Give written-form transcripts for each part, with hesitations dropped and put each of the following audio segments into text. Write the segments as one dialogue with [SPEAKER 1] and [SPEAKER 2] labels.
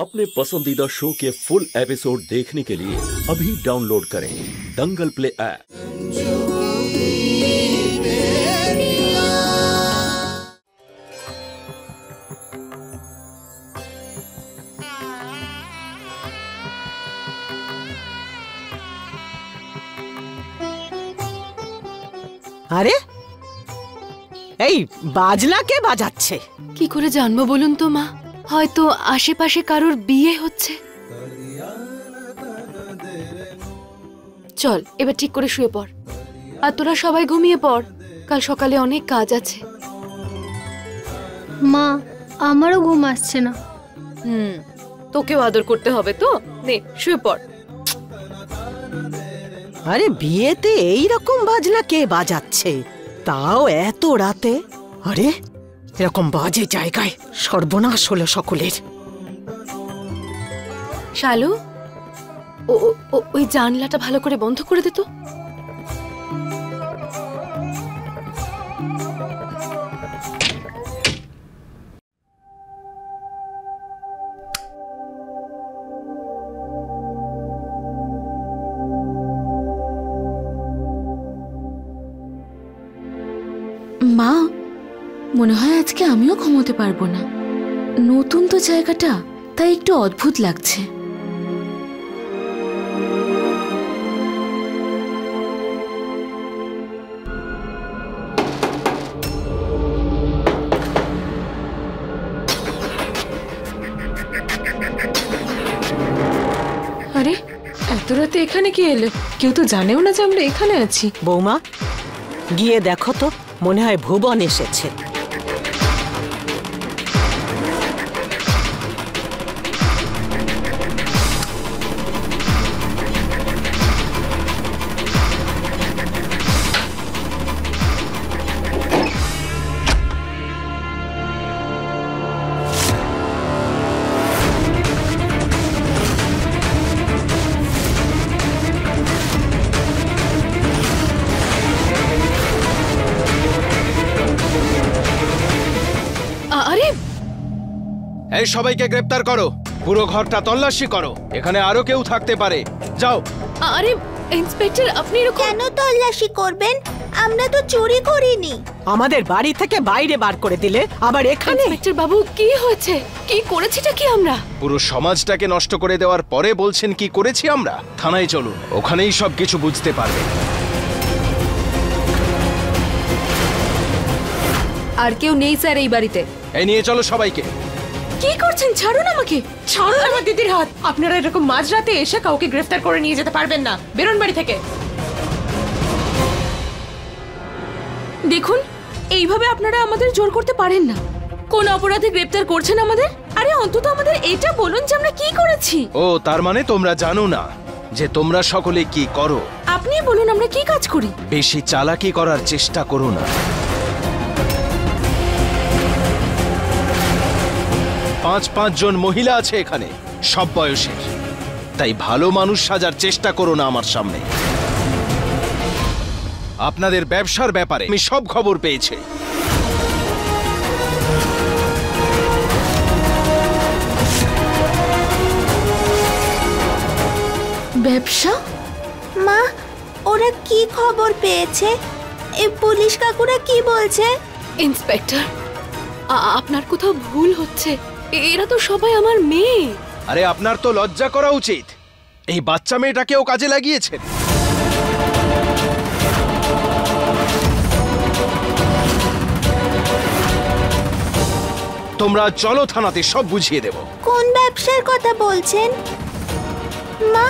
[SPEAKER 1] अपने पसंदीदा शो के फुल एपिसोड देखने के लिए अभी डाउनलोड करें दंगल प्ले ऐप।
[SPEAKER 2] আরে এই বাজনা কে বাজাচ্ছে?
[SPEAKER 3] কি করে জানবো বলুন তো মা? হয়তো আশেপাশে কারোর বিয়ে হচ্ছে। চল এবার ঠিক করে শুয়ে পড়, আর তোরা সবাই ঘুমিয়ে পড়, কাল সকালে অনেক কাজ আছে।
[SPEAKER 4] মা আমারও ঘুম আসছে না।
[SPEAKER 3] তোকেও আদর করতে হবে তো, নে শুয়ে পড়।
[SPEAKER 2] আরে বিয়েতে এই রকম বাজনা কে বাজাচ্ছে, তাও এত রাতে? আরে এরকম বাজে জায়গায় সর্বনাশ হলো সকলের।
[SPEAKER 3] শালু, ওই জানলাটা ভালো করে বন্ধ করে দে তো।
[SPEAKER 5] মা, মনে হয় আজকে আমিও ঘুমোতে পারবো না। নতুন তো জায়গাটা, তাই একটু অদ্ভুত লাগছে।
[SPEAKER 6] আরে এত রাতে এখানে কি এলো? কেউ তো জানেও না যে আমরা এখানে আছি।
[SPEAKER 2] বৌমা গিয়ে দেখো তো, মনে হয় ভুবন এসেছে।
[SPEAKER 7] এই সবাইকে গ্রেফতার করো, পুরো ঘরটা তল্লাশি করো, এখানে আরো কেউ থাকতে পারে। যাও।
[SPEAKER 3] আরে ইন্সপেক্টর, আপনি এরকম
[SPEAKER 8] কেন তল্লাশি করবেন? আমরা তো চুরি করিনি।
[SPEAKER 2] আমাদের বাড়ি থেকে বাইরে বার করে দিলে, আবার এখানে?
[SPEAKER 3] ইন্সপেক্টর বাবু, কি হয়েছে? কি করেছিটা কি আমরা?
[SPEAKER 7] পুরো সমাজটাকে নষ্ট করে দেওয়ার পরে বলছেন কি করেছি আমরা? থানায় চলুন, ওখানেই সবকিছু বুঝতে পারবে।
[SPEAKER 3] আর কেউ নেই স্যার এই বাড়িতে।
[SPEAKER 7] এই নিয়ে চলো সবাইকে।
[SPEAKER 3] কি করছেন? ছাড়ুন আমাকে।
[SPEAKER 6] ছাড়ুন আমার দিদির হাত। আপনারা এরকম মাঝরাতে এসে কাউকে গ্রেফতার করে নিয়ে যেতে পারবেন না। বেরোন বাড়ি থেকে।
[SPEAKER 3] দেখুন, এইভাবে আপনারা আমাদের জোর করতে পারেন না। কোন অপরাধে গ্রেফতার করছেন আমাদের? আরে অন্তত আমাদের এটা বলুন যে আমরা কি করেছি।
[SPEAKER 7] ও, তার মানে তোমরা জানো না যে তোমরা সকলে কি করো?
[SPEAKER 3] আপনি বলুন আমরা কি কাজ করি।
[SPEAKER 7] বেশি চালাকি করার চেষ্টা করো না। 5 জন মহিলা আছে এখানে, সব বয়সের, তাই ভালো মানুষ সাজার চেষ্টা করো না আমার সামনে। আপনাদের ব্যবসার ব্যাপারে আমি সব খবর পেয়েছি।
[SPEAKER 5] ব্যবসা?
[SPEAKER 8] মা, ওরা কি খবর পেয়েছে? এই পুলিশ কাকুরা কি বলছে?
[SPEAKER 3] ইন্সপেক্টর, আপনার কোথাও ভুল হচ্ছে। এরা তো সবাই আমার মেয়ে।
[SPEAKER 7] আরে আপনার তো লজ্জা করা উচিত, এই বাচ্চা মেয়েটাকেও কাজে লাগিয়েছেন। তোমরা চলো থানাতে, সব বুঝিয়ে দেব।
[SPEAKER 8] কোন ব্যবসার কথা বলছেন? মা,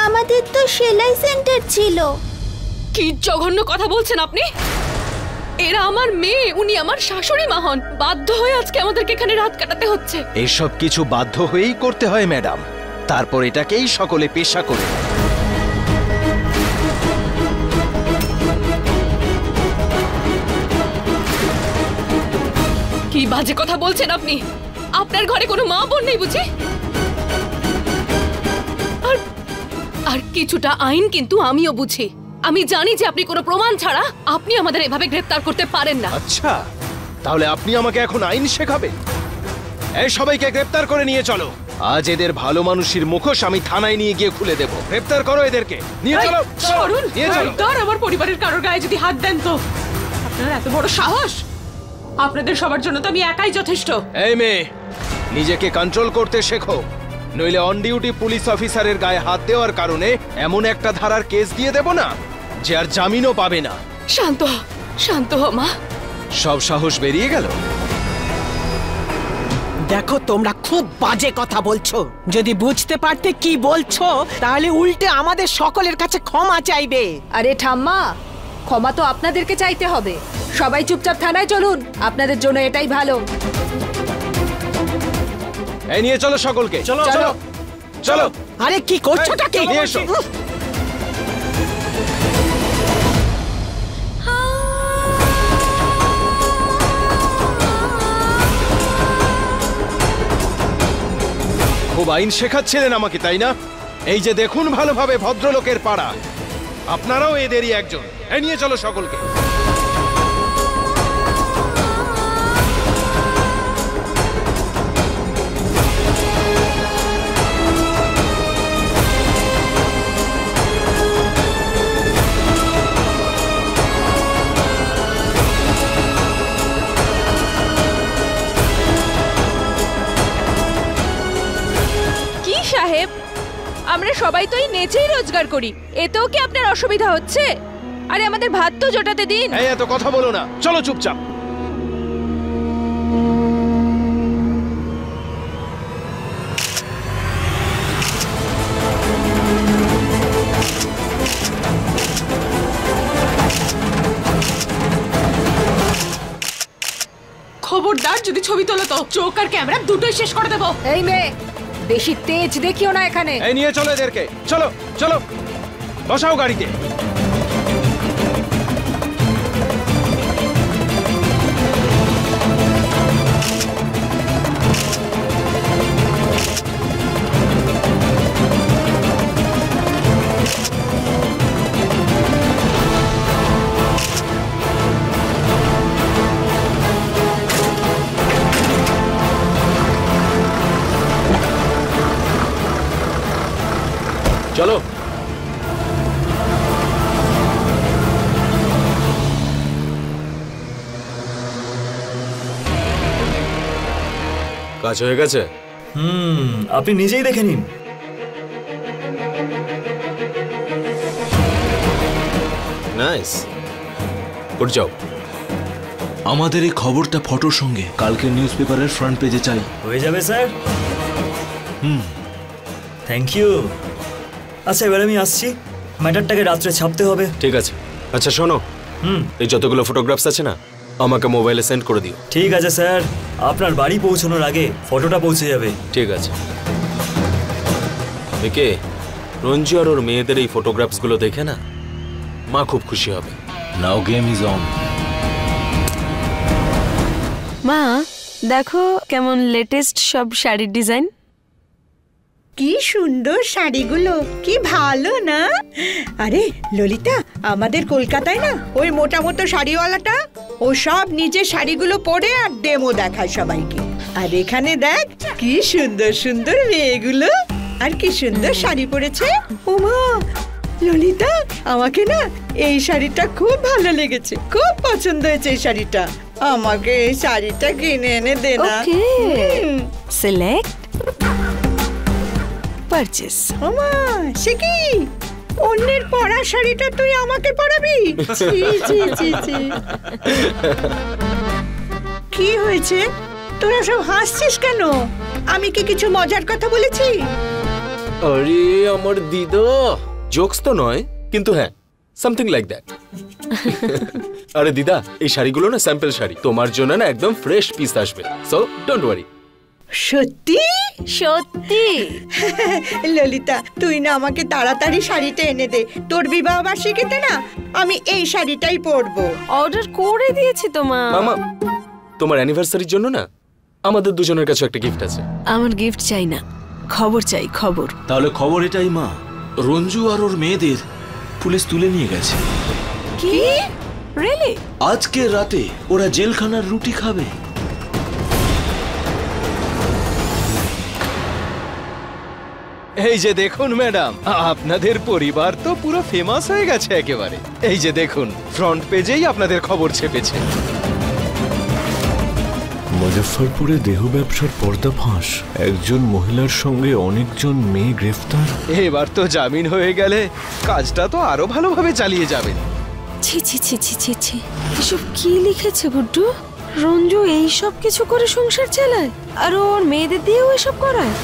[SPEAKER 8] আমাদের তো সেলাই সেন্টার ছিল।
[SPEAKER 3] কি জঘন্য কথা বলছেন আপনি? এরা আমার মেয়ে, উনি আমার শাশুড়ি মা হন। বাধ্য হয়ে আজকে আমাদেরকে এখানে রাত কাটাতে হচ্ছে।
[SPEAKER 7] এইসব কিছু বাধ্য হয়েই করতে হয় ম্যাডাম, তারপর এটাকেই সকলে পেশা করে।
[SPEAKER 3] কি বাজে কথা বলছেন আপনি? আপনার ঘরে কোনো মা বোন নেই বুঝি? আর কিছুটা আইন কিন্তু আমিও বুঝি। আমি জানি যে আপনি কোনো প্রমাণ ছাড়া আপনি আমাদের এভাবে গ্রেফতার করতে পারেন না।
[SPEAKER 7] আচ্ছা, তাহলে আপনি আমাকে এখন আইন শেখাবেন? এই সবাইকে গ্রেফতার করে নিয়ে চলো, আজ এদের ভালো মানুষের মুখোশ আমি থানায় নিয়ে গিয়ে খুলে দেব। গ্রেফতার করো এদেরকে, নিয়ে চলো।
[SPEAKER 6] সরুন,
[SPEAKER 7] নিয়ে চলো।
[SPEAKER 6] তার আমার পরিবারের কারোর গায়ে যদি হাত দেন তো আপনার এত বড় সাহস! আপনাদের সবার জন্য তো আমি একাই যথেষ্ট।
[SPEAKER 7] এই মেয়ে, নিজেকে কন্ট্রোল করতে শেখো, নইলে অন ডিউটি পুলিশ অফিসারের গায়ে হাত দেওয়ার কারণে এমন একটা ধারার কেস দিয়ে দেব না যে আর জামিনও পাবে না।
[SPEAKER 3] শান্ত হ মা।
[SPEAKER 7] সব সাহস বেরিয়ে গেল।
[SPEAKER 2] দেখো তোমরা খুব বাজে কথা বলছো। যদি বুঝতে পারতে কি বলছো তাহলে উল্টে আমাদের সকলের কাছে ক্ষমা চাইবে।
[SPEAKER 9] আরে ঠাম্মা, ক্ষমা তো আপনাদেরকে চাইতে হবে। সবাই চুপচাপ থানায় চলুন, আপনাদের জন্য এটাই ভালো।
[SPEAKER 7] এই নিয়ে চলো সকলকে, চলো চলো চলো।
[SPEAKER 2] আরে কি করছোটা কি?
[SPEAKER 7] নিয়ে এসো। খুব আইন শেখাচ্ছিলেন আমাকে, তাই না? এই যে দেখুন ভালোভাবে ভদ্রলোকের পাড়া, আপনারাও এদেরই একজন। এই নিয়ে চলো সকলকে।
[SPEAKER 3] সাহেব, আমরা সবাই তো এই নেচেই রোজগার করি, এতেও কি আপনার অসুবিধা হচ্ছে? আরে আমাদের ভাত তো জোটাতে দিন।
[SPEAKER 7] এই এত কথা বলো না, চলো চুপচাপ।
[SPEAKER 6] খবরদার যদি ছবি তোলো তো চোখ আর ক্যামেরা দুটোই শেষ করে দেবো।
[SPEAKER 9] এই মেয়ে, বেশি তেজ দেখিও না এখানে।
[SPEAKER 7] এই নিয়ে চলো এদেরকে, চলো চলো, বসাও গাড়িতে।
[SPEAKER 1] চলো।
[SPEAKER 10] কাজ হয়ে গেছে?
[SPEAKER 11] আপনি নিজেই দেখে নিন।
[SPEAKER 10] নাইস, উঠ যাও।
[SPEAKER 12] আমাদের এই খবরটা ফটোর সঙ্গে কালকের নিউজ পেপারের ফ্রন্ট পেজে চাই।
[SPEAKER 11] হয়ে যাবে স্যার। Thank you. আচ্ছা, এবার আমি আসছি, ম্যাটারটাকে রাত্রে ছাপতে হবে।
[SPEAKER 10] ঠিক আছে। আচ্ছা শোনো, এই যতগুলো ফটোগ্রাফস আছে না, আমাকে মোবাইলে সেন্ড করে দিও।
[SPEAKER 11] ঠিক আছে স্যার, আপনার বাড়ি পৌঁছানোর আগে ফটোটা পৌঁছে যাবে।
[SPEAKER 10] ঠিক আছে। একে রঞ্জু আর ওর মেয়েদের এই ফটোগ্রাফসগুলো দেখে না মা খুব খুশি হবে।
[SPEAKER 12] নাও গেম ইজ অন।
[SPEAKER 5] মা দেখো কেমন লেটেস্ট সব শাড়ির ডিজাইন।
[SPEAKER 13] কি সুন্দর শাড়িগুলো, কি ভালো না? আরে ললিতা, আমাদের কলকাতায় না ওই মোটা মতো শাড়িওয়ালাটা, ও সব নিজের শাড়িগুলো পরে আর ডেমো দেখায় সবাইকে। আর এখানে দেখ কি সুন্দর সুন্দর মেয়েগুলো, আর কি সুন্দর শাড়ি পরেছে। ওমা ললিতা, আমাকে না এই শাড়িটা খুব ভালো লেগেছে, খুব পছন্দ হয়েছে এই শাড়িটা। আমাকে এই শাড়িটা কিনে এনে দে না।
[SPEAKER 5] Select purchase.
[SPEAKER 13] ওমা, সে কি অন্যের পরা শাড়িটা তুই আমাকে পরাবি? ছি ছি ছি ছি। কি হয়েছে, তোরা সব হাসছিস কেন? আমি কি কিছু মজার কথা বলেছি?
[SPEAKER 10] আরে আমার দিদা, জোকস তো নয়, কিন্তু হ্যাঁ সামথিং লাইক দ্যাট। আরে দিদা, এই শাড়িগুলো না স্যাম্পল শাড়ি, তোমার জন্য না একদম ফ্রেশ পিস আসবে, সো ডোন্ট ওয়ারি।
[SPEAKER 13] সত্যি
[SPEAKER 5] সত্যি?
[SPEAKER 13] ললিতা, তুই না আমাকে তাড়াতাড়ি শাড়িটা এনে দে। তোর বিবাহ বার্ষিকীতে না আমি এই শাড়িটাই পরবো।
[SPEAKER 5] অর্ডার করে দিয়েছি তো মা।
[SPEAKER 10] মামা, তোমার অ্যানিভার্সারির জন্য না আমাদের দুজনের কাছে একটা গিফট আছে।
[SPEAKER 5] আমার গিফট চাই না, খবর চাই, খবর।
[SPEAKER 12] তাহলে খবর এটাই মা, রঞ্জু আর ওর মেয়েদের পুলিশ তুলে নিয়ে গেছে।
[SPEAKER 5] কি? রিয়েলি?
[SPEAKER 12] আজকে রাতে ওরা জেলখানার রুটি খাবে।
[SPEAKER 7] এই যে দেখুন ম্যাডাম, আপনাদের পরিবার তো পুরো ফেমাস হয়ে গেছে একেবারে। এই যে দেখুন, ফ্রন্ট পেজেই আপনাদের খবর ছেপেছে।
[SPEAKER 12] মুজফ্ফরপুরে দেহ ব্যবসার পর্দাফাঁস, একজন মহিলার সঙ্গে অনেকজন মেয়ে গ্রেফতার।
[SPEAKER 7] এবার তো জামিন হয়ে গেলে কাজটা তো আরো ভালোভাবে চালিয়ে যাবেন।
[SPEAKER 5] ছি ছি ছি ছি ছি ছি, এসব কি লিখেছে গুড্ডু? রঞ্জু এই সব কিছু করে সংসার চালায় আর ওর মেয়েদের দিয়েও এসব করায়?